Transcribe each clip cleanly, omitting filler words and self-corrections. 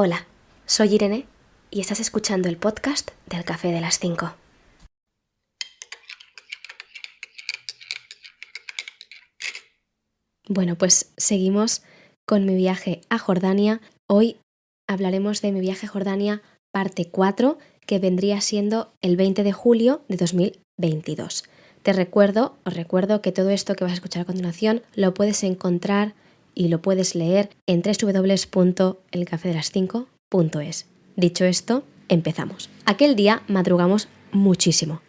Hola, soy Irene y estás escuchando el podcast del Café de las 5. Bueno, pues seguimos con mi viaje a Jordania. Hoy hablaremos de mi viaje a Jordania parte 4, que vendría siendo el 20 de julio de 2022. Os recuerdo que todo esto que vas a escuchar a continuación lo puedes encontrar y lo puedes leer en www.elcafedelas5.es. Dicho esto, empezamos. Aquel día madrugamos muchísimo.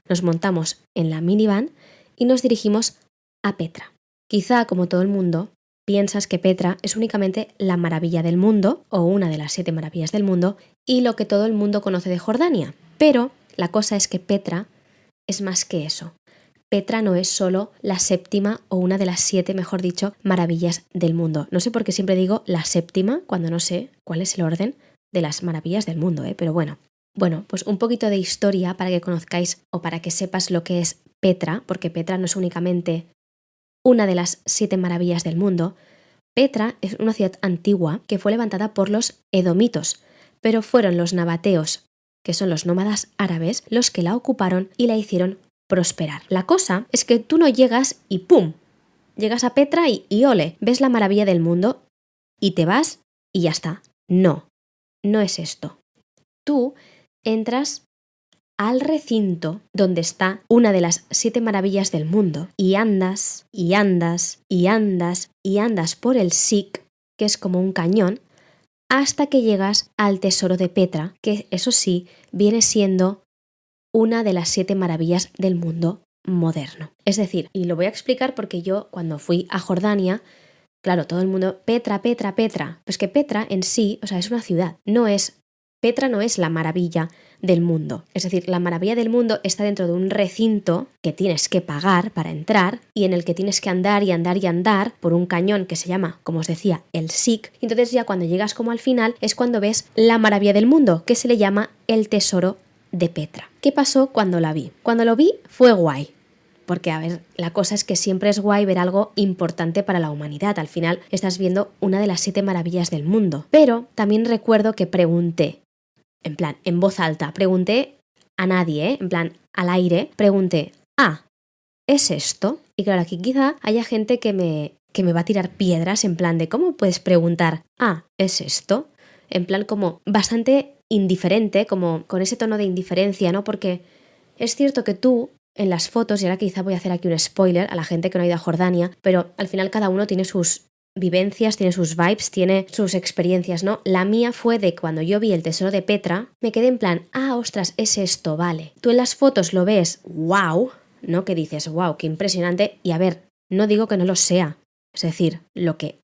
Nos montamos en la minivan y nos dirigimos a Petra. Quizá, como todo el mundo, piensas que Petra es únicamente la maravilla del mundo o una de las 7 maravillas del mundo y lo que todo el mundo conoce de Jordania. Pero la cosa es que Petra es más que eso. Petra no es solo la 7ª o una de las 7, mejor dicho, maravillas del mundo. No sé por qué siempre digo la 7ª cuando no sé cuál es el orden de las maravillas del mundo, pero bueno. Bueno, pues un poquito de historia para que conozcáis o para que sepas lo que es Petra, porque Petra no es únicamente una de las 7 maravillas del mundo. Petra es una ciudad antigua que fue levantada por los edomitos, pero fueron los nabateos, que son los nómadas árabes, los que la ocuparon y la hicieron prosperar. La cosa es que tú no llegas y ¡pum! Llegas a Petra y ole, ves la maravilla del mundo y te vas y ya está. No, no es esto. Tú entras al recinto donde está una de las 7 maravillas del mundo y andas y andas y andas y andas por el Siq, que es como un cañón, hasta que llegas al tesoro de Petra, que eso sí viene siendo una de las 7 maravillas del mundo moderno. Es decir, y lo voy a explicar porque yo cuando fui a Jordania, claro, todo el mundo, Petra, pues que Petra en sí, o sea, es una ciudad, Petra no es la maravilla del mundo. Es decir, la maravilla del mundo está dentro de un recinto que tienes que pagar para entrar y en el que tienes que andar y andar y andar por un cañón que se llama, como os decía, el Siq. Y entonces ya cuando llegas como al final es cuando ves la maravilla del mundo, que se le llama el tesoro de Petra. ¿Qué pasó cuando la vi? Cuando lo vi fue guay. Porque, a ver, la cosa es que siempre es guay ver algo importante para la humanidad. Al final estás viendo una de las 7 maravillas del mundo. Pero también recuerdo que pregunté, en plan, en voz alta, pregunté a nadie, en plan, al aire, pregunté, ¿es esto? Y claro, aquí quizá haya gente que me va a tirar piedras en plan de, ¿cómo puedes preguntar, ¿es esto? En plan como bastante indiferente, como con ese tono de indiferencia, ¿no? Porque es cierto que tú, en las fotos, y ahora quizá voy a hacer aquí un spoiler a la gente que no ha ido a Jordania, pero al final cada uno tiene sus vivencias, tiene sus vibes, tiene sus experiencias, ¿no? La mía fue de cuando yo vi el tesoro de Petra, me quedé en plan, ostras, es esto, vale. Tú en las fotos lo ves, wow, ¿no? Que dices, wow, qué impresionante, y a ver, no digo que no lo sea, es decir, lo que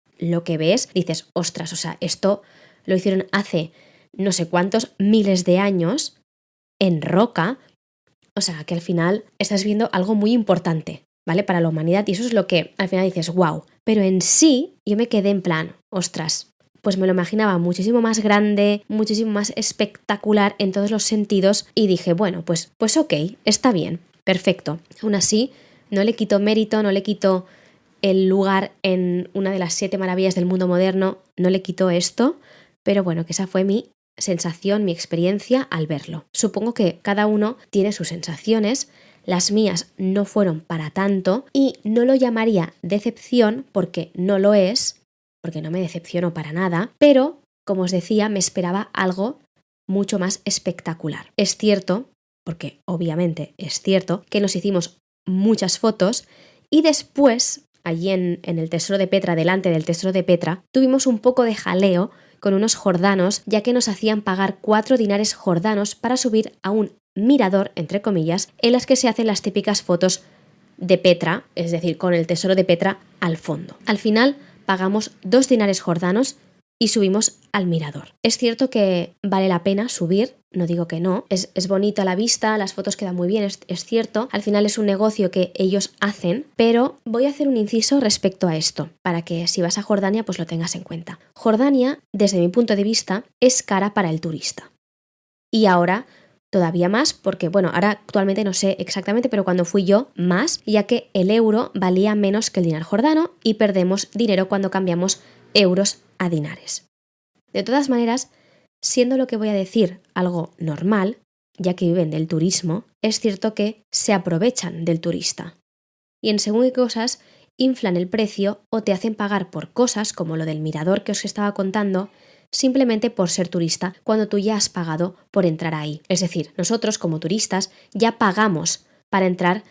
ves, dices, ostras, o sea, esto lo hicieron hace no sé cuántos miles de años en roca, o sea, que al final estás viendo algo muy importante, ¿vale? Para la humanidad y eso es lo que al final dices, wow. Pero en sí yo me quedé en plan, ostras, pues me lo imaginaba muchísimo más grande, muchísimo más espectacular en todos los sentidos y dije, bueno, pues ok, está bien, perfecto. Aún así, no le quito mérito, no le quito el lugar en una de las 7 maravillas del mundo moderno, no le quito esto, pero bueno, que esa fue mi sensación, mi experiencia al verlo. Supongo que cada uno tiene sus sensaciones, las mías no fueron para tanto y no lo llamaría decepción porque no lo es, porque no me decepciono para nada, pero, como os decía, me esperaba algo mucho más espectacular. Es cierto, porque obviamente es cierto, que nos hicimos muchas fotos y después, allí en el tesoro de Petra, delante del tesoro de Petra, tuvimos un poco de jaleo con unos jordanos, ya que nos hacían pagar 4 dinares jordanos para subir a un mirador, entre comillas, en las que se hacen las típicas fotos de Petra, es decir, con el tesoro de Petra al fondo. Al final pagamos 2 dinares jordanos y subimos al mirador. Es cierto que vale la pena subir, no digo que no, es bonita la vista, las fotos quedan muy bien, es cierto, al final es un negocio que ellos hacen, pero voy a hacer un inciso respecto a esto, para que si vas a Jordania pues lo tengas en cuenta. Jordania, desde mi punto de vista, es cara para el turista. Y ahora todavía más, porque bueno, ahora actualmente no sé exactamente, pero cuando fui yo, más, ya que el euro valía menos que el dinar jordano y perdemos dinero cuando cambiamos euros a dinares. De todas maneras, siendo lo que voy a decir algo normal, ya que viven del turismo, es cierto que se aprovechan del turista. Y en según qué cosas inflan el precio o te hacen pagar por cosas como lo del mirador que os estaba contando, simplemente por ser turista, cuando tú ya has pagado por entrar ahí. Es decir, nosotros como turistas ya pagamos para entrar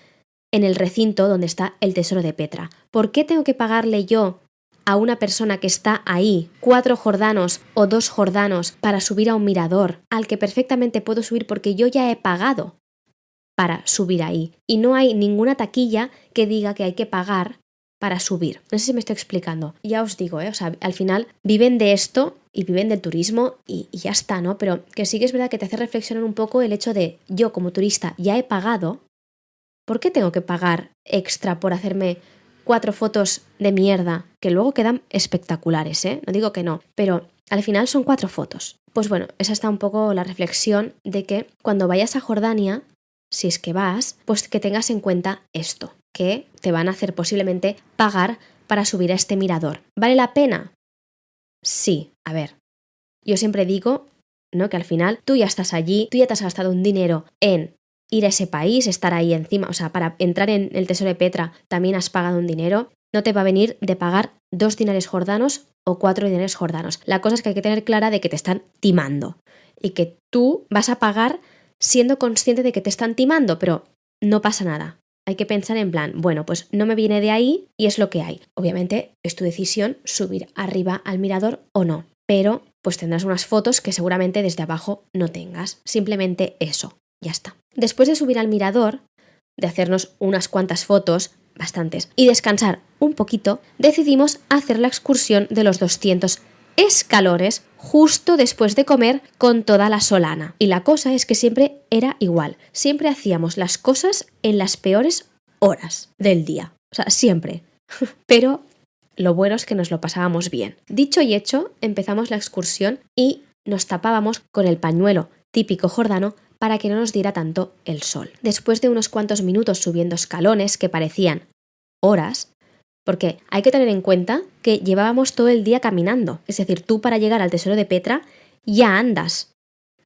en el recinto donde está el tesoro de Petra. ¿Por qué tengo que pagarle yo a una persona que está ahí, 4 jordanos o 2 jordanos, para subir a un mirador al que perfectamente puedo subir porque yo ya he pagado para subir ahí? Y no hay ninguna taquilla que diga que hay que pagar para subir. No sé si me estoy explicando. Ya os digo, o sea, al final viven de esto y viven del turismo y ya está, ¿no? Pero que sí que es verdad que te hace reflexionar un poco el hecho de yo como turista ya he pagado, ¿por qué tengo que pagar extra por hacerme 4 fotos de mierda que luego quedan espectaculares, ¿eh? No digo que no, pero al final son 4 fotos. Pues bueno, esa está un poco la reflexión de que cuando vayas a Jordania, si es que vas, pues que tengas en cuenta esto, que te van a hacer posiblemente pagar para subir a este mirador. ¿Vale la pena? Sí, a ver, yo siempre digo, ¿no?, que al final tú ya estás allí, tú ya te has gastado un dinero en ir a ese país, estar ahí encima, o sea, para entrar en el tesoro de Petra también has pagado un dinero, no te va a venir de pagar 2 dinares jordanos o 4 dinares jordanos. La cosa es que hay que tener clara de que te están timando y que tú vas a pagar siendo consciente de que te están timando, pero no pasa nada. Hay que pensar en plan, bueno, pues no me viene de ahí y es lo que hay. Obviamente es tu decisión subir arriba al mirador o no, pero pues tendrás unas fotos que seguramente desde abajo no tengas. Simplemente eso, ya está. Después de subir al mirador, de hacernos unas cuantas fotos, bastantes, y descansar un poquito, decidimos hacer la excursión de los 200 escalones justo después de comer con toda la solana. Y la cosa es que siempre era igual. Siempre hacíamos las cosas en las peores horas del día. O sea, siempre. Pero lo bueno es que nos lo pasábamos bien. Dicho y hecho, empezamos la excursión y nos tapábamos con el pañuelo típico jordano para que no nos diera tanto el sol. Después de unos cuantos minutos subiendo escalones que parecían horas, porque hay que tener en cuenta que llevábamos todo el día caminando. Es decir, tú para llegar al tesoro de Petra ya andas.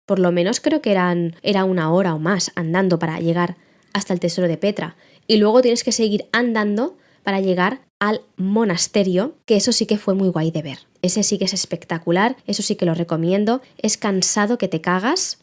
Por lo menos creo que era 1 hora o más andando para llegar hasta el tesoro de Petra. Y luego tienes que seguir andando para llegar al monasterio, que eso sí que fue muy guay de ver. Ese sí que es espectacular, eso sí que lo recomiendo. Es cansado que te cagas,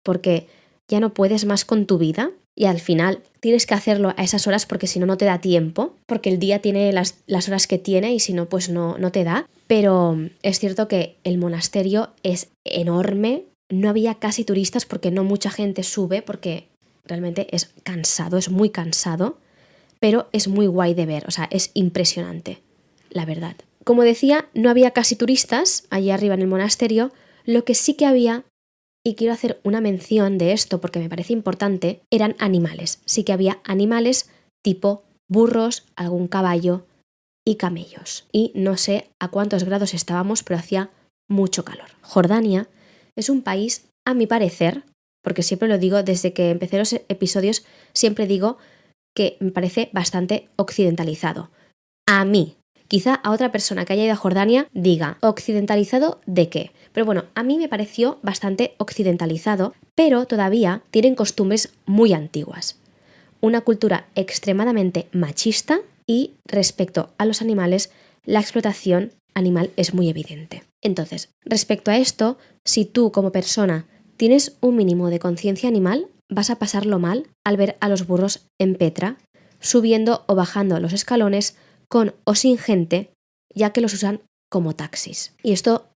porque ya no puedes más con tu vida y al final tienes que hacerlo a esas horas porque si no, no te da tiempo, porque el día tiene las horas que tiene y si no, pues no te da. Pero es cierto que el monasterio es enorme, no había casi turistas porque no mucha gente sube, porque realmente es cansado, es muy cansado, pero es muy guay de ver, o sea, es impresionante, la verdad. Como decía, no había casi turistas allí arriba en el monasterio, lo que sí que había, y quiero hacer una mención de esto porque me parece importante, eran animales. Sí que había animales tipo burros, algún caballo y camellos. Y no sé a cuántos grados estábamos, pero hacía mucho calor. Jordania es un país, a mi parecer, porque siempre lo digo, desde que empecé los episodios, siempre digo que me parece bastante occidentalizado. A mí. Quizá a otra persona que haya ido a Jordania diga, ¿occidentalizado de qué? Pero bueno, a mí me pareció bastante occidentalizado, pero todavía tienen costumbres muy antiguas. Una cultura extremadamente machista y respecto a los animales, la explotación animal es muy evidente. Entonces, respecto a esto, si tú como persona tienes un mínimo de conciencia animal, vas a pasarlo mal al ver a los burros en Petra, subiendo o bajando los escalones con o sin gente, ya que los usan como taxis. Y esto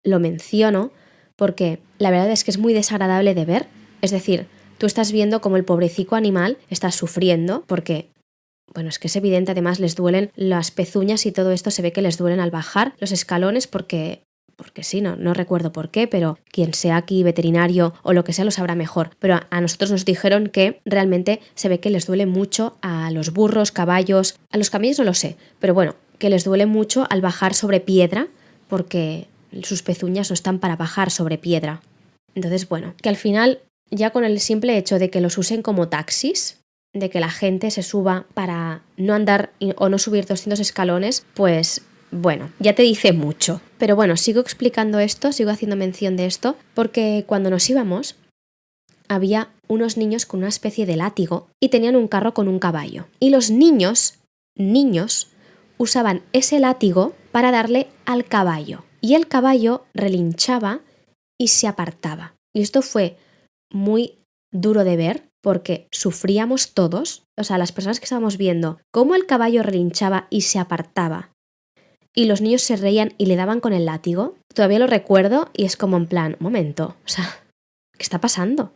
lo menciono porque la verdad es que es muy desagradable de ver. Es decir, tú estás viendo como el pobrecico animal está sufriendo porque, bueno, es que es evidente, además les duelen las pezuñas y todo esto, se ve que les duelen al bajar los escalones porque sí, no recuerdo por qué, pero quien sea aquí veterinario o lo que sea lo sabrá mejor. Pero a nosotros nos dijeron que realmente se ve que les duele mucho a los burros, caballos, a los camellos no lo sé, pero bueno, que les duele mucho al bajar sobre piedra porque sus pezuñas no están para bajar sobre piedra. Entonces, bueno, que al final, ya con el simple hecho de que los usen como taxis, de que la gente se suba para no andar o no subir 200 escalones, pues Bueno, ya te dice mucho. Pero bueno, sigo explicando esto, sigo haciendo mención de esto, porque cuando nos íbamos había unos niños con una especie de látigo y tenían un carro con un caballo. Y los niños, usaban ese látigo para darle al caballo. Y el caballo relinchaba y se apartaba. Y esto fue muy duro de ver porque sufríamos todos, o sea, las personas que estábamos viendo cómo el caballo relinchaba y se apartaba y los niños se reían y le daban con el látigo. Todavía lo recuerdo y es como en plan, un momento, o sea, ¿qué está pasando?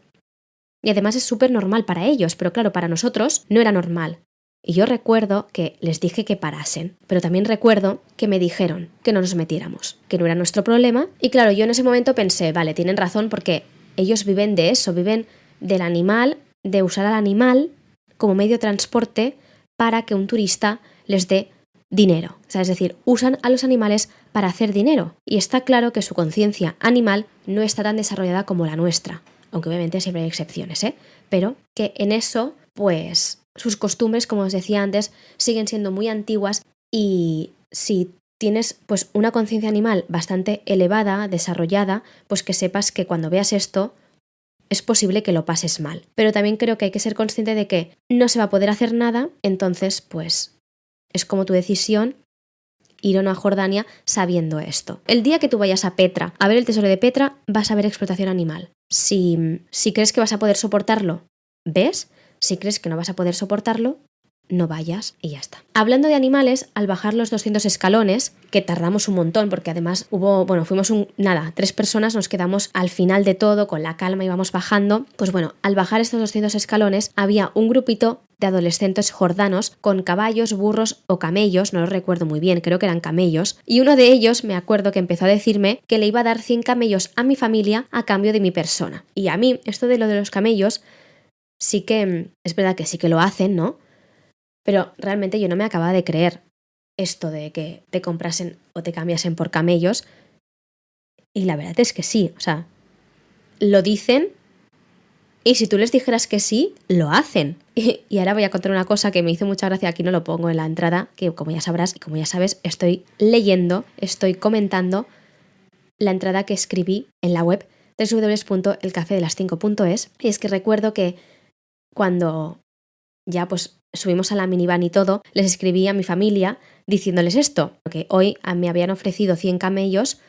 Y además es súper normal para ellos, pero claro, para nosotros no era normal. Y yo recuerdo que les dije que parasen, pero también recuerdo que me dijeron que no nos metiéramos, que no era nuestro problema. Y claro, yo en ese momento pensé, vale, tienen razón porque ellos viven de eso, viven del animal, de usar al animal como medio de transporte para que un turista les dé dinero. O sea, es decir, usan a los animales para hacer dinero. Y está claro que su conciencia animal no está tan desarrollada como la nuestra. Aunque obviamente siempre hay excepciones, ¿eh? Pero que en eso, pues, sus costumbres, como os decía antes, siguen siendo muy antiguas y si tienes pues una conciencia animal bastante elevada, desarrollada, pues que sepas que cuando veas esto es posible que lo pases mal. Pero también creo que hay que ser consciente de que no se va a poder hacer nada, entonces pues es como tu decisión ir o no a Jordania sabiendo esto. El día que tú vayas a Petra a ver el tesoro de Petra, vas a ver explotación animal. Si crees que vas a poder soportarlo, ¿ves? Si crees que no vas a poder soportarlo, no vayas y ya está. Hablando de animales, al bajar los 200 escalones, que tardamos un montón porque además fuimos 3 personas, nos quedamos al final de todo con la calma y vamos bajando, pues bueno, al bajar estos 200 escalones había un grupito de adolescentes jordanos con caballos, burros o camellos, no lo recuerdo muy bien, creo que eran camellos, y uno de ellos me acuerdo que empezó a decirme que le iba a dar 100 camellos a mi familia a cambio de mi persona. Y a mí, esto de lo de los camellos, sí que es verdad que sí que lo hacen, ¿no? Pero realmente yo no me acababa de creer esto de que te comprasen o te cambiasen por camellos. Y la verdad es que sí, o sea, lo dicen y si tú les dijeras que sí, lo hacen. Y ahora voy a contar una cosa que me hizo mucha gracia, aquí no lo pongo en la entrada, que como ya sabrás y como ya sabes, estoy leyendo, estoy comentando la entrada que escribí en la web www.elcafedelas5.es. Y es que recuerdo que cuando ya pues subimos a la minivan y todo, les escribí a mi familia diciéndoles esto, porque hoy me habían ofrecido 100 camellos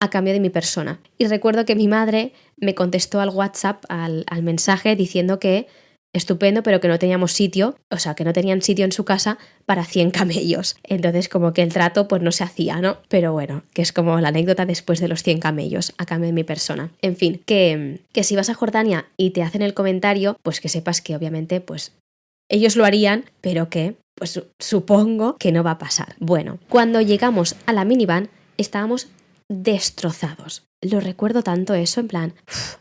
a cambio de mi persona. Y recuerdo que mi madre me contestó al WhatsApp, al mensaje, diciendo que estupendo, pero que no teníamos sitio, o sea, que no tenían sitio en su casa para 100 camellos. Entonces como que el trato pues no se hacía, ¿no? Pero bueno, que es como la anécdota después de los 100 camellos a cambio de mi persona. En fin, que si vas a Jordania y te hacen el comentario, pues que sepas que obviamente pues ellos lo harían, pero que pues supongo que no va a pasar. Bueno, cuando llegamos a la minivan estábamos destrozados. Lo recuerdo tanto eso, en plan,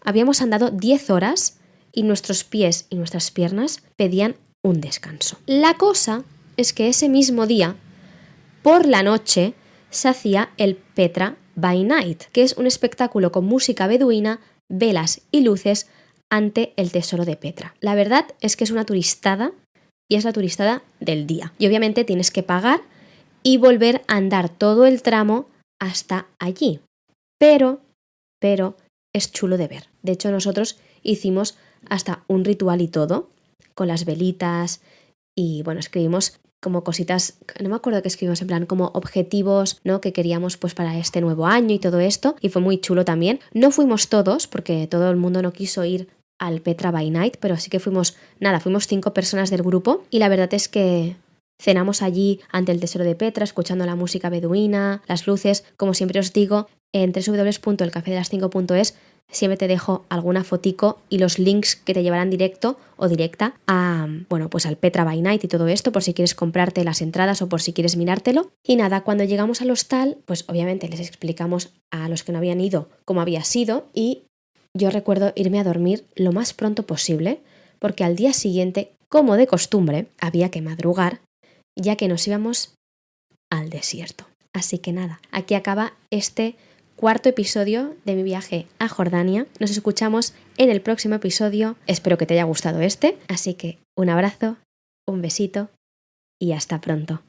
habíamos andado 10 horas y nuestros pies y nuestras piernas pedían un descanso. La cosa es que ese mismo día, por la noche, se hacía el Petra by Night, que es un espectáculo con música beduina, velas y luces ante el tesoro de Petra. La verdad es que es una turistada y es la turistada del día. Y obviamente tienes que pagar y volver a andar todo el tramo hasta allí. Pero es chulo de ver. De hecho, nosotros hicimos hasta un ritual y todo, con las velitas y bueno, escribimos como cositas, no me acuerdo qué escribimos, en plan como objetivos, ¿no? Que queríamos pues para este nuevo año y todo esto, y fue muy chulo también. No fuimos todos, porque todo el mundo no quiso ir al Petra by Night, pero sí que fuimos 5 personas del grupo, y la verdad es que cenamos allí ante el tesoro de Petra, escuchando la música beduina, las luces, como siempre os digo, en www.elcafedelas5.es siempre te dejo alguna fotico y los links que te llevarán directo o directa a, pues al Petra by Night y todo esto, por si quieres comprarte las entradas o por si quieres mirártelo. Y nada, cuando llegamos al hostal, pues obviamente les explicamos a los que no habían ido cómo había sido y yo recuerdo irme a dormir lo más pronto posible, porque al día siguiente, como de costumbre, había que madrugar, ya que nos íbamos al desierto. Así que nada, aquí acaba este 4º episodio de mi viaje a Jordania. Nos escuchamos en el próximo episodio. Espero que te haya gustado este. Así que un abrazo, un besito y hasta pronto.